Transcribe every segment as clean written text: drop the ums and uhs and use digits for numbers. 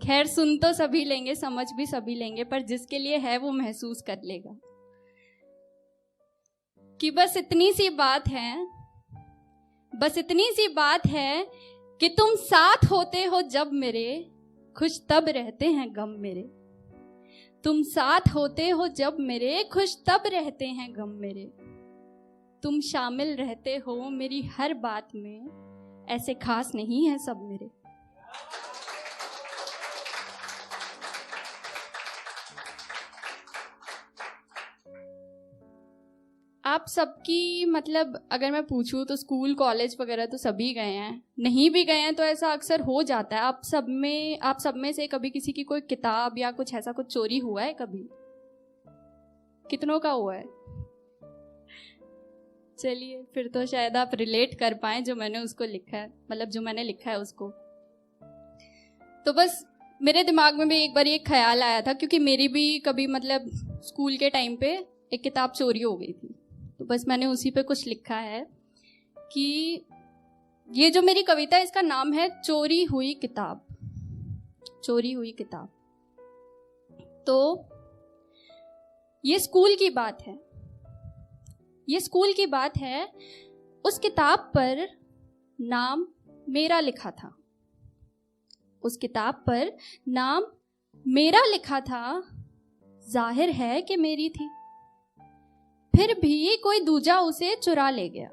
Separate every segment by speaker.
Speaker 1: खैर सुन तो सभी लेंगे, समझ भी सभी लेंगे, पर जिसके लिए है वो महसूस कर लेगा कि बस इतनी सी बात है, बस इतनी सी बात है कि तुम साथ होते हो जब मेरे, खुश तब रहते हैं गम मेरे। तुम साथ होते हो जब मेरे, खुश तब रहते हैं गम मेरे। तुम शामिल रहते हो मेरी हर बात में, ऐसे खास नहीं है सब मेरे। आप सबकी मतलब अगर मैं पूछूं तो स्कूल कॉलेज वगैरह तो सभी गए हैं, नहीं भी गए हैं तो ऐसा अक्सर हो जाता है। आप सब में से कभी किसी की कोई किताब या कुछ ऐसा कुछ चोरी हुआ है कभी? कितनों का हुआ है? चलिए फिर तो शायद आप रिलेट कर पाए जो मैंने उसको लिखा है, मतलब जो मैंने लिखा है उसको। तो बस मेरे दिमाग में भी एक बार ये ख्याल आया था, क्योंकि मेरी भी कभी मतलब स्कूल के टाइम पे एक किताब चोरी हो गई थी, तो बस मैंने उसी पे कुछ लिखा है कि ये जो मेरी कविता है इसका नाम है चोरी हुई किताब। चोरी हुई किताब। तो ये स्कूल की बात है, ये स्कूल की बात है। उस किताब पर नाम मेरा लिखा था, उस किताब पर नाम मेरा लिखा था। जाहिर है कि मेरी थी, फिर भी कोई दूजा उसे चुरा ले गया।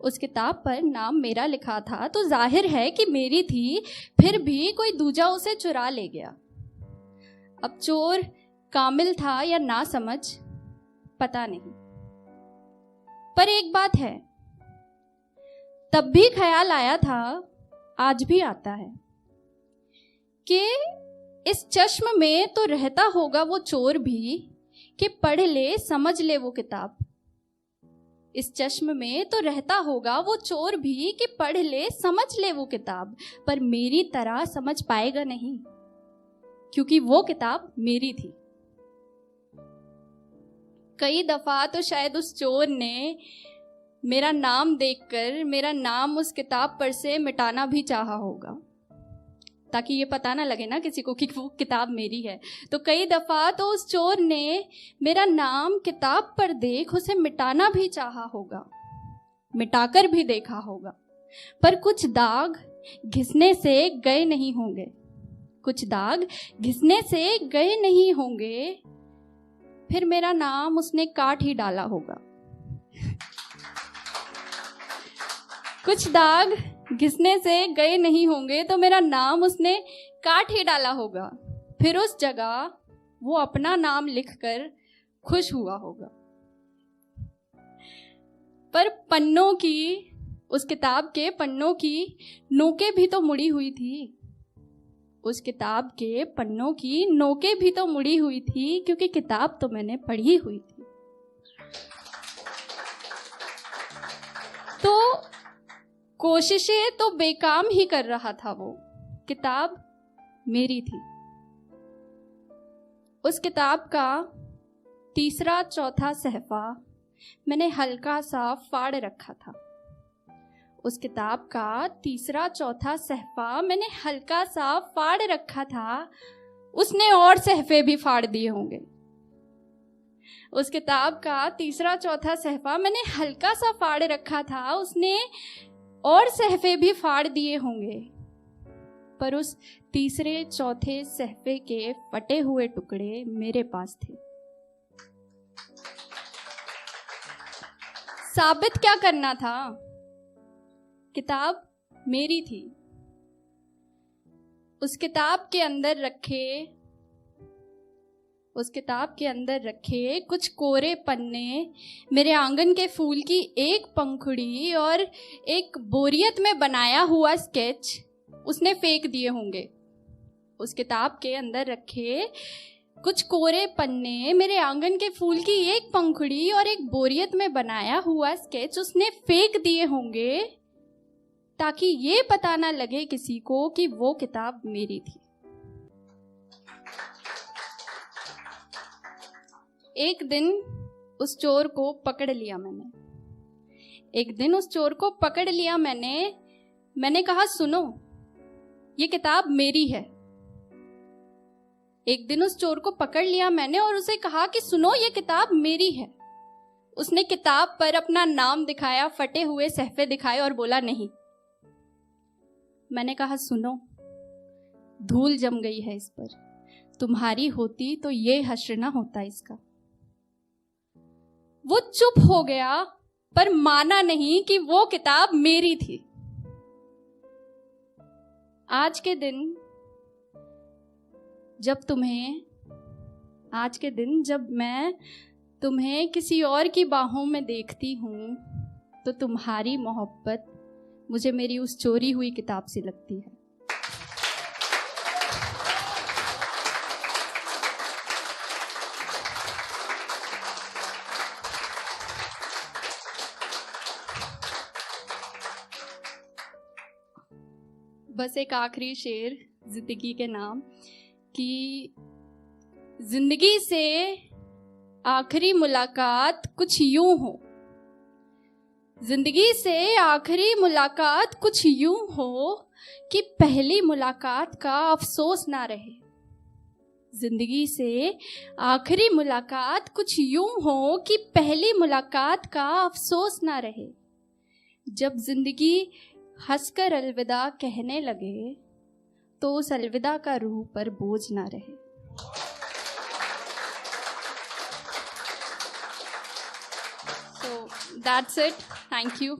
Speaker 1: उस किताब पर नाम मेरा लिखा था तो जाहिर है कि मेरी थी, फिर भी कोई दूजा उसे चुरा ले गया। अब चोर कामिल था या ना समझ पता नहीं, पर एक बात है, तब भी ख्याल आया था, आज भी आता है कि इस चश्म में तो रहता होगा वो चोर भी कि पढ़ ले समझ ले वो किताब। इस चश्म में तो रहता होगा वो चोर भी कि पढ़ ले समझ ले वो किताब, पर मेरी तरह समझ पाएगा नहीं, क्योंकि वो किताब मेरी थी। कई दफा तो शायद उस चोर ने मेरा नाम देखकर मेरा नाम उस किताब पर से मिटाना भी चाहा होगा, ताकि ये पता ना लगे ना किसी को कि वो किताब मेरी है। तो कई दफा तो उस चोर ने मेरा नाम किताब पर देख उसे मिटाना भी चाहा होगा, मिटाकर भी देखा होगा, पर कुछ दाग घिसने से गए नहीं होंगे, कुछ दाग घिसने से गए नहीं होंगे, फिर मेरा नाम उसने काट ही डाला होगा। कुछ दाग घिसने से गए नहीं होंगे तो मेरा नाम उसने काट ही डाला होगा, फिर उस जगह वो अपना नाम लिखकर खुश हुआ होगा। पर पन्नों की, उस किताब के पन्नों की नोकें भी तो मुड़ी हुई थी, उस किताब के पन्नों की नोकें भी तो मुड़ी हुई थी, क्योंकि किताब तो मैंने पढ़ी हुई थी। तो कोशिशें तो बेकाम ही कर रहा था वो, किताब मेरी थी। उस किताब का तीसरा चौथा सहफा मैंने हल्का सा फाड़ रखा था, उस किताब का तीसरा चौथा सहफा मैंने हल्का सा फाड़ रखा था। उसने और सहफे भी फाड़ दिए होंगे। उस किताब का तीसरा चौथा सहफा मैंने हल्का सा फाड़ रखा था, उसने और सहफे भी फाड़ दिए होंगे, पर उस तीसरे चौथे सहफे के फटे हुए टुकड़े मेरे पास थे। साबित क्या करना था? किताब मेरी थी। उस किताब के अंदर रखे कुछ कोरे पन्ने, मेरे आंगन के फूल की एक पंखुड़ी और एक बोरियत में बनाया हुआ स्केच उसने फेंक दिए होंगे। उस किताब के अंदर रखे कुछ कोरे पन्ने, मेरे आंगन के फूल की एक पंखुड़ी और एक बोरियत में बनाया हुआ स्केच उसने फेंक दिए होंगे, ताकि ये पता ना लगे किसी को कि वो किताब मेरी थी। एक दिन उस चोर को पकड़ लिया मैंने। मैंने कहा, सुनो, ये किताब मेरी है। एक दिन उस चोर को पकड़ लिया मैंने और उसे कहा कि सुनो, ये किताब मेरी है। उसने किताब पर अपना नाम दिखाया, फटे हुए सहफे दिखाए और बोला नहीं। मैंने कहा सुनो, धूल जम गई है इस पर, तुम्हारी होती तो ये हश्र ना होता इसका। वो चुप हो गया पर माना नहीं कि वो किताब मेरी थी। आज के दिन जब मैं तुम्हें किसी और की बाहों में देखती हूं तो तुम्हारी मोहब्बत मुझे मेरी उस चोरी हुई किताब से लगती है। बस एक आखिरी शेर जिंदगी के नाम कि जिंदगी से आखिरी मुलाकात कुछ यूं हो, जिंदगी से आखिरी मुलाकात कुछ यूं हो कि पहली मुलाकात का अफसोस ना रहे। जिंदगी से आखिरी मुलाकात कुछ यूं हो कि पहली मुलाकात का अफसोस ना रहे। जब जिंदगी हंसकर अलविदा कहने लगे तो उस अलविदा का रूह पर बोझ ना रहे। So that's it. Thank you.